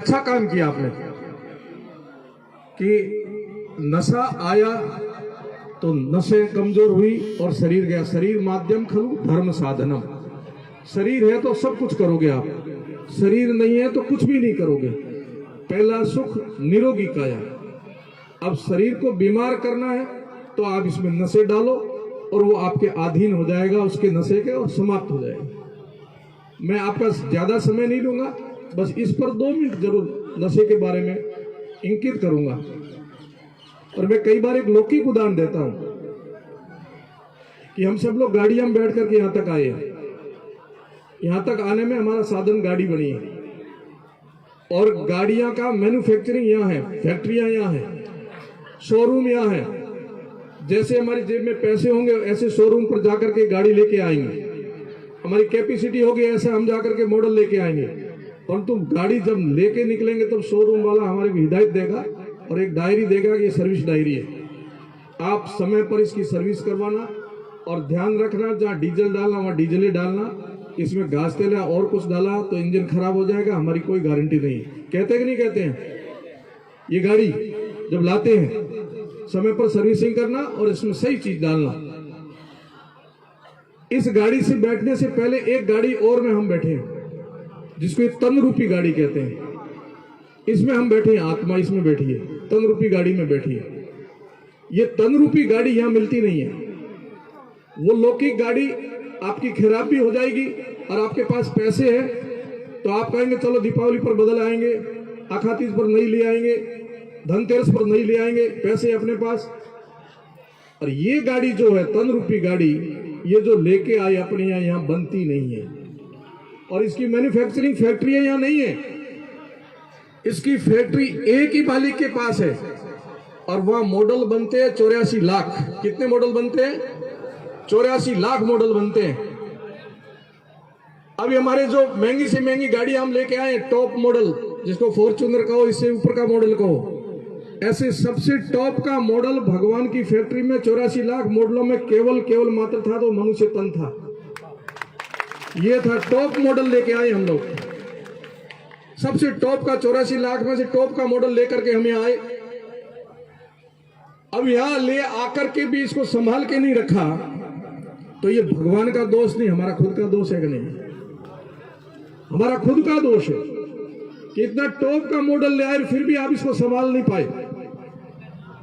अच्छा काम किया आपने कि नशा आया तो नशे कमजोर हुई और शरीर गया। शरीर माध्यम खलु धर्म साधनम। शरीर है तो सब कुछ करोगे आप, शरीर नहीं है तो कुछ भी नहीं करोगे। पहला सुख निरोगी काया। अब शरीर को बीमार करना है तो आप इसमें नशे डालो और वो आपके अधीन हो जाएगा, उसके नशे के, और समाप्त हो जाएगा। मैं आपका ज्यादा समय नहीं लूंगा, बस इस पर 2 मिनट जरूर नशे के बारे में इंकित करूंगा। और मैं कई बार एक लौकिक उदाहरण देता हूं कि हम सब लोग गाड़ियां में बैठ करके यहां तक आए हैं। यहां तक आने में हमारा साधन गाड़ी बनी है और गाड़ियां का मैन्युफैक्चरिंग यहां है, फैक्ट्रियां यहां है, शोरूम यहां है। जैसे हमारी जेब में पैसे होंगे ऐसे शोरूम पर जाकर के गाड़ी लेके आएंगे। हमारी कैपेसिटी होगी ऐसा हम जाकर के मॉडल लेके आएंगे। परंतु गाड़ी जब लेके निकलेंगे तब शोरूम वाला हमारे को हिदायत देगा और एक डायरी देगा कि ये सर्विस डायरी है, आप समय पर इसकी सर्विस करवाना और ध्यान रखना जहाँ डीजल डालना वहाँ डीजल ही डालना। इसमें घास तेल और कुछ डाला तो इंजन खराब हो जाएगा, हमारी कोई गारंटी नहीं। कहते कि नहीं कहते हैं? ये गाड़ी जब लाते हैं समय पर सर्विसिंग करना और इसमें सही चीज डालना। इस गाड़ी से बैठने से पहले एक गाड़ी और में हम बैठे हैं जिसको ये तन रूपी गाड़ी कहते हैं। इसमें हम बैठे हैं, आत्मा इसमें बैठी है, तन रूपी गाड़ी में बैठी है। ये तन रूपी गाड़ी यहां मिलती नहीं है। वो लौकिक गाड़ी आपकी खराब भी हो जाएगी और आपके पास पैसे हैं तो आप कहेंगे चलो दीपावली पर बदल आएंगे, अखातीज पर नहीं ले आएंगे, धनतेरस पर नहीं ले आएंगे, पैसे अपने पास। और ये गाड़ी जो है तन रूपी गाड़ी, ये जो लेके आए अपने यहाँ बनती नहीं है और इसकी मैन्युफैक्चरिंग फैक्ट्रियां यहाँ नहीं है। इसकी फैक्ट्री एक ही मालिक के पास है और वहां मॉडल बनते हैं 84 लाख। कितने मॉडल बनते हैं? 84 लाख मॉडल बनते हैं। अभी हमारे जो महंगी से महंगी गाड़ी हम लेके आए टॉप मॉडल, जिसको फॉर्च्यूनर कहो, इससे ऊपर का मॉडल कहो, ऐसे सबसे टॉप का मॉडल भगवान की फैक्ट्री में 84 लाख मॉडलों में केवल मात्र था तो मनुष्य तन था। ये था टॉप मॉडल लेके आए हम लोग। सबसे टॉप का 84 लाख में से टॉप का मॉडल लेकर के हम यहाँ आए। अब यहां ले आकर के भी इसको संभाल के नहीं रखा तो ये भगवान का दोष नहीं, हमारा खुद का दोष है कि नहीं? हमारा खुद का दोष है कि इतना टॉप का मॉडल ले आए फिर भी आप इसको संभाल नहीं पाए।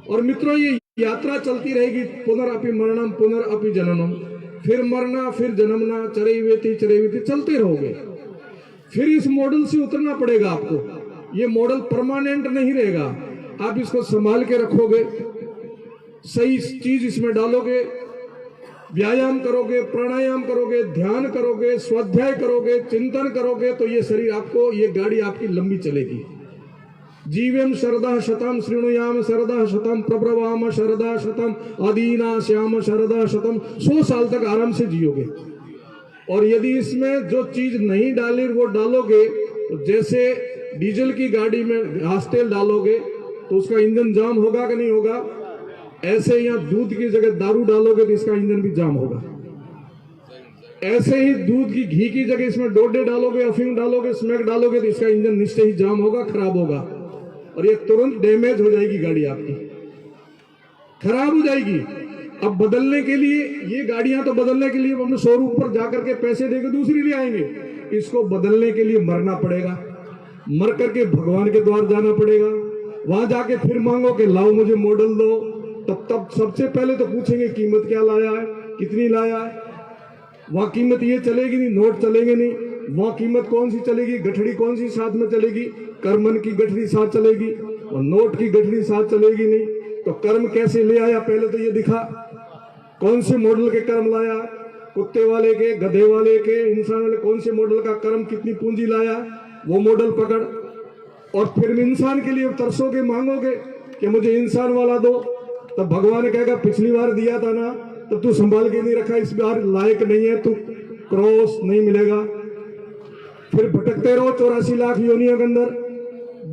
और मित्रों, ये यात्रा चलती रहेगी। पुनरअपि मरणम पुनरअपि जननम, फिर मरना फिर जन्मना, चरैवेति चलते रहोगे। फिर इस मॉडल से उतरना पड़ेगा आपको। ये मॉडल परमानेंट नहीं रहेगा। आप इसको संभाल के रखोगे, सही चीज इसमें डालोगे, व्यायाम करोगे, प्राणायाम करोगे, ध्यान करोगे, स्वाध्याय करोगे, चिंतन करोगे तो ये शरीर आपको, ये गाड़ी आपकी लंबी चलेगी। जीवेम शरदा शतम श्रृणुयाम शरदा शतम प्रब्रवाम शरदा शतम अदीना श्याम शरदा शतम। 100 साल तक आराम से जियोगे। और यदि इसमें जो चीज नहीं डाली वो डालोगे तो जैसे डीजल की गाड़ी में घास तेल डालोगे तो उसका इंजन जाम होगा कि नहीं होगा, ऐसे यहाँ दूध की जगह दारू डालोगे तो इसका इंजन भी जाम होगा। ऐसे ही दूध की घी की जगह इसमें डोडे डालोगे, अफीम डालोगे, स्मैक डालोगे तो इसका इंजन निश्चय ही जाम होगा, खराब होगा और ये तुरंत डैमेज हो जाएगी, गाड़ी आपकी खराब हो जाएगी। अब बदलने के लिए ये गाड़ियां तो बदलने के लिए अपने शोरूम पर जाकर के पैसे देकर दूसरी ले आएंगे। इसको बदलने के लिए मरना पड़ेगा, मर करके भगवान के द्वार जाना पड़ेगा। वहां जाके फिर मांगो कि लाओ मुझे मॉडल दो, तब सबसे पहले तो पूछेंगे कीमत क्या लाया है, कितनी लाया है। वहां कीमत ये चलेगी नहीं, नोट चलेंगे नहीं। वहां कीमत कौन सी चलेगी, गठड़ी कौन सी साथ में चलेगी? कर्मन की गठड़ी साथ चलेगी और नोट की गठड़ी साथ चलेगी नहीं। तो कर्म कैसे ले आया, पहले तो ये दिखा कौन से मॉडल के कर्म लाया, कुत्ते वाले के, गधे वाले के, इंसान वाले, कौन से मॉडल का कर्म, कितनी पूंजी लाया, वो मॉडल पकड़। और फिर इंसान के लिए तरसोगे, मांगोगे कि मुझे इंसान वाला दो, तब भगवान कहेगा पिछली बार दिया था ना, तब तू संभाल के नहीं रखा, इस बार लायक नहीं है, तू क्रॉस नहीं मिलेगा। फिर भटकते रहो 84 लाख योनियों के अंदर।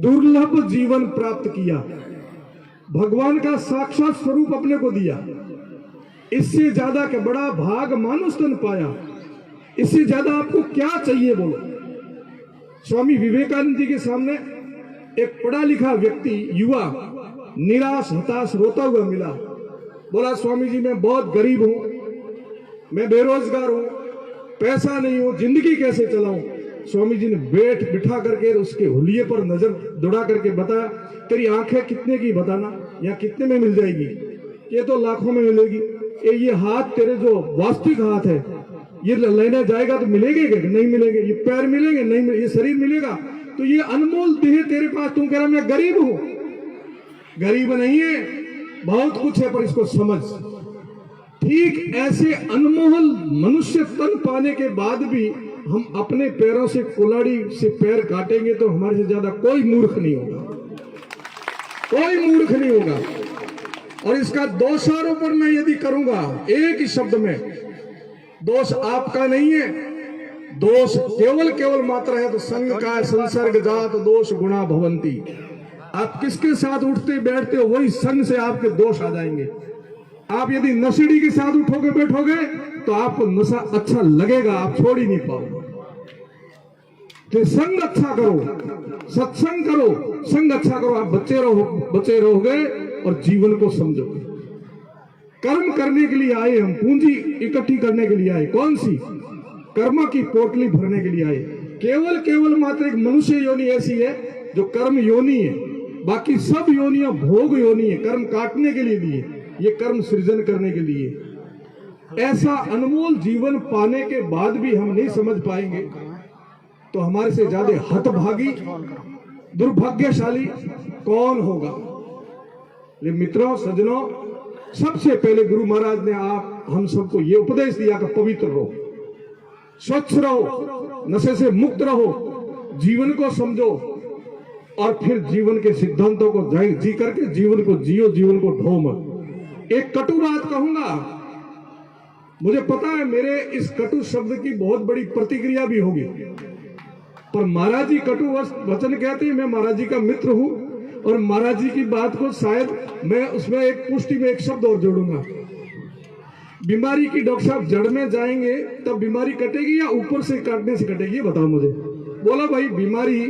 दुर्लभ जीवन प्राप्त किया, भगवान का साक्षात स्वरूप अपने को दिया। इससे ज्यादा क्या बड़ा भाग मानुष तन पाया, इससे ज्यादा आपको क्या चाहिए बोलो। स्वामी विवेकानंद जी के सामने एक पढ़ा लिखा व्यक्ति, युवा, निराश हताश रोता हुआ मिला। बोला, स्वामी जी मैं बहुत गरीब हूं, मैं बेरोजगार हूं, पैसा नहीं हूं, जिंदगी कैसे चलाऊं। स्वामी जी ने बिठा करके उसके हुलिये पर नजर दौड़ा करके बताया, तेरी आंखें कितने की बताना, या कितने में मिल जाएगी। ये तो लाखों में मिलेगी। ये हाथ तेरे जो वास्तविक हाथ है, ये लेने जाएगा तो मिलेंगे कि नहीं मिलेंगे। ये पैर मिलेंगे नहीं मिलेंगे, ये शरीर मिलेगा। तो ये अनमोल देह तेरे पास, तू कह रहा मैं गरीब हूं। गरीब नहीं है, बहुत कुछ है, पर इसको समझ। ठीक ऐसे अनमोल मनुष्य तन पाने के बाद भी हम अपने पैरों से कुल्हाड़ी से पैर काटेंगे तो हमारे से ज्यादा कोई मूर्ख नहीं होगा, कोई मूर्ख नहीं होगा। और इसका दोषारोपण मैं यदि करूंगा एक ही शब्द में, दोष आपका नहीं है, दोष केवल मात्र है तो संग का संसर्ग जात दोष गुणा भवंती। आप किसके साथ उठते बैठते हो, वही संग से आपके दोष आ जाएंगे। आप यदि नशेड़ी के साथ उठोगे बैठोगे तो आपको नशा अच्छा लगेगा, आप छोड़ ही नहीं पाओगे। तो संग अच्छा करो, सत्संग करो, संग अच्छा करो, आप बचे रहोगे और जीवन को समझोगे। कर्म करने के लिए आए हम, पूंजी इकट्ठी करने के लिए आए, कौन सी? कर्म की पोटली भरने के लिए आए। केवल मात्र एक मनुष्य योनि ऐसी है जो कर्म योनि है, बाकी सब योनियां भोग योनि है, कर्म काटने के लिए दिए, ये कर्म सृजन करने के लिए। ऐसा अनमोल जीवन पाने के बाद भी हम नहीं समझ पाएंगे तो हमारे से ज्यादा हतभागी दुर्भाग्यशाली कौन होगा। ले मित्रों, सज्जनों, सबसे पहले गुरु महाराज ने हम सबको ये उपदेश दिया कि पवित्र रहो, स्वच्छ रहो, नशे से मुक्त रहो, जीवन को समझो और फिर जीवन के सिद्धांतों को जी करके जीवन को जियो, जीवन को ढो मत। एक कटु बात कहूंगा, मुझे पता है मेरे इस कटु शब्द की बहुत बड़ी प्रतिक्रिया भी होगी, पर महाराज जी कटु वचन कहते हैं, मैं महाराज जी का मित्र हूं और महाराज जी की बात को शायद मैं उसमें एक पुष्टि में एक शब्द और जोड़ूंगा। बीमारी की डॉक्टर साहब जड़ में जाएंगे तब बीमारी कटेगी या ऊपर से काटने से कटेगी, ये बताओ मुझे। बोला भाई, बीमारी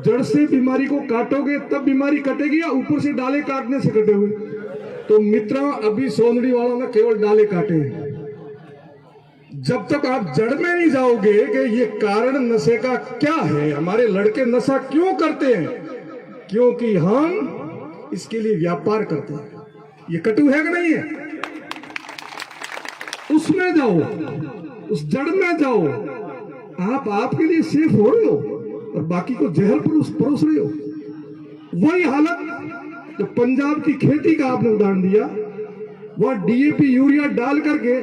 जड़ से बीमारी को काटोगे तब बीमारी कटेगी या ऊपर से डाले काटने से कटे हुए? तो मित्रों, अभी सोंदड़ी वालों ने केवल डाले काटे हैं। जब तक आप जड़ में नहीं जाओगे कि ये कारण नशे का क्या है, हमारे लड़के नशा क्यों करते हैं, क्योंकि हम इसके लिए व्यापार करते हैं। ये कटु है कि नहीं है? उसमें जाओ, उस जड़ में जाओ। आप आपके लिए सेफ हो रहे हो और बाकी को जहर परोस रहे हो। वही हालत जो पंजाब की खेती का आपने उदाहरण दिया, वह डीएपी यूरिया डाल करके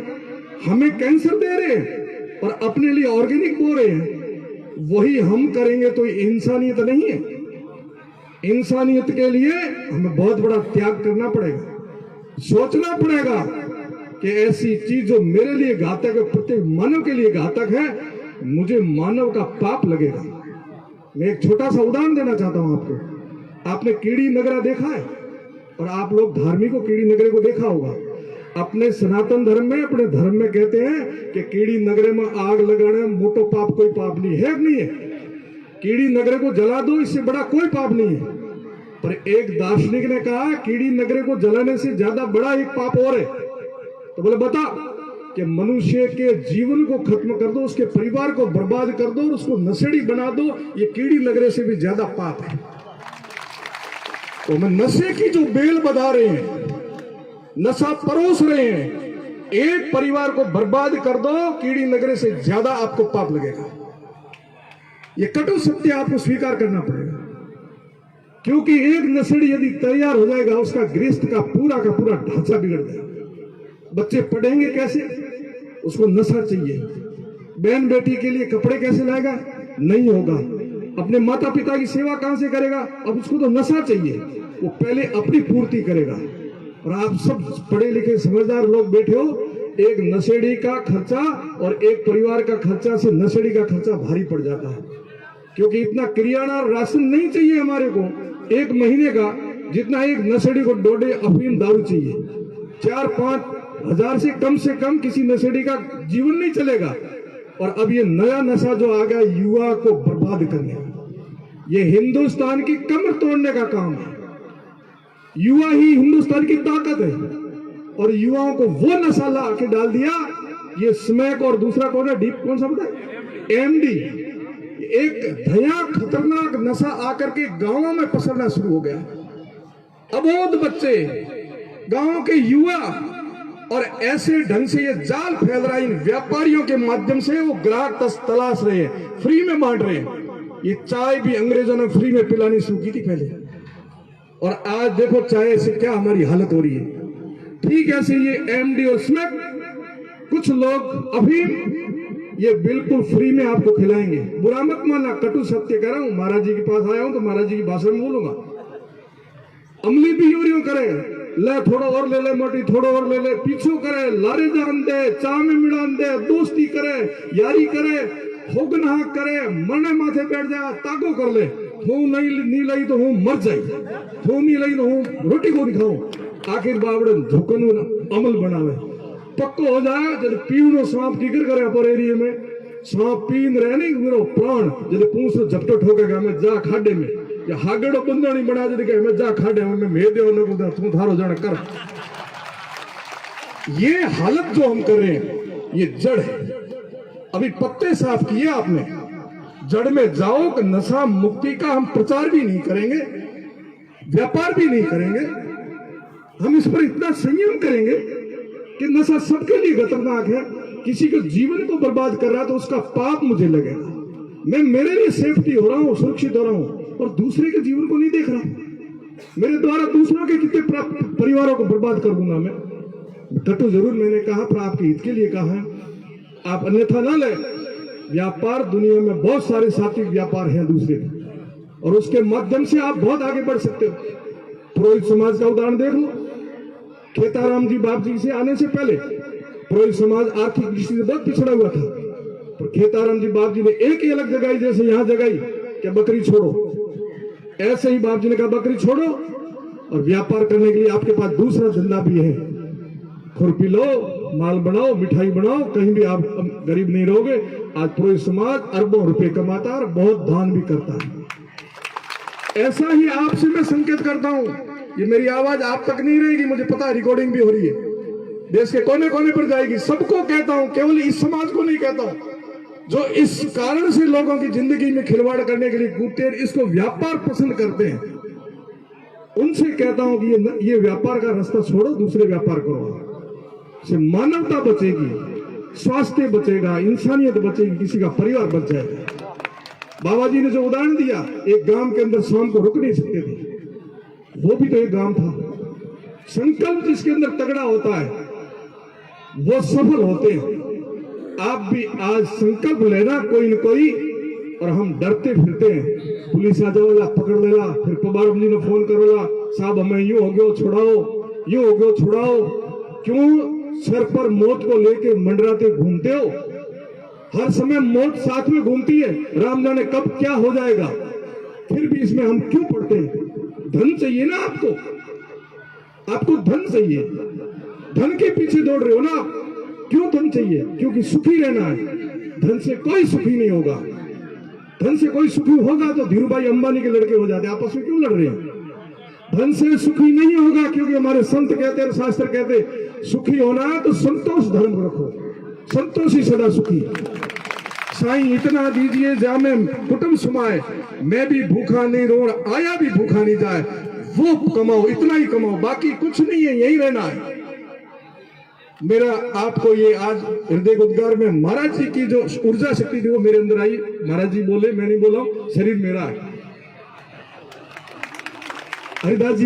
हमें कैंसर दे रहे हैं और अपने लिए ऑर्गेनिक बो रहे हैं। वही हम करेंगे तो इंसानियत नहीं है। इंसानियत के लिए हमें बहुत बड़ा त्याग करना पड़ेगा, सोचना पड़ेगा कि ऐसी चीज जो मेरे लिए घातक है, प्रत्येक मानव के लिए घातक है, मुझे मानव का पाप लगेगा। मैं एक छोटा सा उदाहरण देना चाहता हूं आपको। आपने कीड़ी नगरा देखा है? और आप लोग धार्मिक को कीड़ी नगरे को देखा होगा। अपने सनातन धर्म में, अपने धर्म में कहते हैं कि कीड़ी नगरे में आग लगाने में मोटो पाप कोई पाप नहीं है, नहीं है। कीड़ी नगरे को जला दो, इससे बड़ा कोई पाप नहीं है। पर एक दार्शनिक ने कहा कीड़ी नगरे को जलाने से ज्यादा बड़ा एक पाप और है। तो बोले बता कि मनुष्य के जीवन को खत्म कर दो, उसके परिवार को बर्बाद कर दो और उसको नशेड़ी बना दो, ये कीड़ी नगरे से भी ज्यादा पाप है। तो मैं नशे की जो बेल बधा रहे हैं, नशा परोस रहे हैं, एक परिवार को बर्बाद कर दो, कीड़ी नगरे से ज्यादा आपको पाप लगेगा। ये कटु सत्य आपको स्वीकार करना पड़ेगा, क्योंकि एक नशेड़ी यदि तैयार हो जाएगा, उसका गृहस्थ का पूरा ढांचा बिगड़ जाएगा। बच्चे पढ़ेंगे कैसे? उसको नशा चाहिए। बहन बेटी के लिए कपड़े कैसे लाएगा? नहीं होगा। अपने माता पिता की सेवा कहां से करेगा? अब उसको तो नशा चाहिए, वो पहले अपनी पूर्ति करेगा। और आप सब पढ़े लिखे समझदार लोग बैठे हो, एक नशेड़ी का खर्चा और एक परिवार का खर्चा से नशेड़ी का खर्चा भारी पड़ जाता है, क्योंकि इतना किराना राशन नहीं चाहिए हमारे को एक महीने का, जितना एक नशेड़ी को डोडे अफीम दारू चाहिए। 4-5 हजार से कम किसी नशेड़ी का जीवन नहीं चलेगा। और अब ये नया नशा जो आ गया युवा को बर्बाद करने, ये हिंदुस्तान की कमर तोड़ने का काम है। युवा ही हिंदुस्तान की ताकत है और युवाओं को वो नशा ला के डाल दिया। ये स्मैक और दूसरा कौन है, डीप कौन सा बताए, एमडी। एक भया खतरनाक नशा आकर के गांवों में पसरना शुरू हो गया। अबोध बच्चे, गांव के युवा, और ऐसे ढंग से ये जाल फैल रहा है इन व्यापारियों के माध्यम से। वो ग्राहक तलाश रहे हैं, फ्री में बांट रहे हैं। ये चाय भी अंग्रेजों ने फ्री में पिलानी शुरू की थी पहले, और आज देखो चाय से क्या हमारी हालत हो रही है। ठीक ऐसे ये एमडी और स्मैक, कुछ लोग अफीम, ये बिल्कुल फ्री में आपको खिलाएंगे। बुरा मत मानना, कटु सत्य कह रहा हूं। महाराज जी के पास आया हूं तो महाराज जी की भाषा में बोलूंगा। अमली भी यूरियो करे, ले थोड़ा और ले ले मोटी, थोड़ा और ले ले, पीछू करे, लारे जान दे, चा में मिलान दे, दोस्ती करे, यारी करे, होगनहा करे, मरने माथे बैठ जाए, ताको कर ले। हूं नहीं लाई तो हूं मर जाई, हूं नहीं लाई तो हूं रोटी को दिखाऊं। आखिर बावड़े धुकन अमल बनावे, पक्को हो जाए। जब पीवनो सांप की करे पर एरिया में, सांप पीन रहे नहीं मेरो प्राण, जब पूछ झपटो ठोकेगा मैं जा खाडे में, या हागड़ो बंदनी बना दे के मैं जा खाडे में मैं दे न तू थारो जान कर। ये हालत जो हम कर रहे हैं ये जड़ है। अभी पत्ते साफ किए आपने, जड़ में जाओ कि नशा मुक्ति का हम प्रचार भी नहीं करेंगे, व्यापार भी नहीं करेंगे। हम इस पर इतना संयम करेंगे कि नशा सबके लिए खतरनाक है। किसी के जीवन को बर्बाद कर रहा है तो उसका पाप मुझे लगेगा। मैं मेरे लिए सेफ्टी हो रहा हूं, सुरक्षित हो रहा हूं, और दूसरे के जीवन को नहीं देख रहा। मेरे द्वारा दूसरों के कितने परिवारों को बर्बाद कर दूंगा मैं। कटु जरूर मैंने कहा पर आपके हित के लिए कहा है, आप अन्यथा ना ले। व्यापार दुनिया में बहुत सारे सात्विक व्यापार हैं दूसरे के, और उसके माध्यम से आप बहुत आगे बढ़ सकते हो। पुरोहित समाज का उदाहरण देख लो। खेताराम जी बाप जी से आने से पहले पुरोहित समाज आर्थिक दृष्टि से बहुत पिछड़ा हुआ था, पर खेताराम जी बाप जी ने एक ही अलग जगाई, जैसे यहां जगाई कि बकरी छोड़ो, ऐसे ही बाप जी ने कहा बकरी छोड़ो और व्यापार करने के लिए आपके पास दूसरा धंधा भी है। खुरपी लो, माल बनाओ, मिठाई बनाओ, कहीं भी आप गरीब नहीं रहोगे। आज पुरोहित समाज अरबों रुपए कमाता है और बहुत दान भी करता है। ऐसा ही आपसे मैं संकेत करता हूं। ये मेरी आवाज आप तक नहीं रहेगी, मुझे पता है, रिकॉर्डिंग भी हो रही है, देश के कोने कोने पर जाएगी। सबको कहता हूं, केवल इस समाज को नहीं कहता हूं जो इस कारण से लोगों की जिंदगी में खिलवाड़ करने के लिए कूदते हैं, इसको व्यापार पसंद करते हैं। उनसे कहता हूं कि ये व्यापार का रास्ता छोड़ो, दूसरे व्यापार करो। से मानवता बचेगी, स्वास्थ्य बचेगा, इंसानियत बचेगी, किसी का परिवार बच जाएगा। बाबा जी ने जो उदाहरण दिया, एक गांव के अंदर शाम को रुक नहीं सकते थे, वो भी तो एक गांव था। संकल्प जिसके अंदर तगड़ा होता है वो सफल होते हैं। आप भी आज संकल्प लेना कोई न कोई, और हम डरते फिरते हैं, पुलिस आ जाओला, पकड़ लेला, फिर पबार जी ने फोन करोला, साहब हमें यूं हो गयो छुड़ाओ, यूं हो गयो छुड़ाओ। क्यों सर पर मौत को लेके मंडराते घूमते हो? हर समय मौत साथ में घूमती है, राम जाने कब क्या हो जाएगा। फिर भी इसमें हम क्यों पड़ते हैं? धन चाहिए ना आपको, आपको धन चाहिए, धन के पीछे दौड़ रहे हो ना आप। क्यों धन चाहिए? क्योंकि सुखी रहना है। धन से कोई सुखी नहीं होगा। धन से कोई सुखी होगा तो धीरूभाई अंबानी के लड़के हो जाते। आपस में क्यों लड़ रहे हैं? धन से सुखी नहीं होगा, क्योंकि हमारे संत कहते हैं, शास्त्र कहते, सुखी होना है तो संतोष धर्म रखो, संतोष ही सदा सुखी। साईं इतना दीजिए जामे कुटुंब सुमाए, मैं भी भूखा नहीं रो, आया भी भूखा नहीं जाए। वो कमाओ, इतना ही कमाओ, बाकी कुछ नहीं है, यही रहना है। मेरा आपको ये आज हृदय उद्गार में महाराज जी की जो ऊर्जा शक्ति थी वो मेरे अंदर आई। महाराज जी बोले, मैं नहीं बोला, शरीर मेरा है। हरिदास जी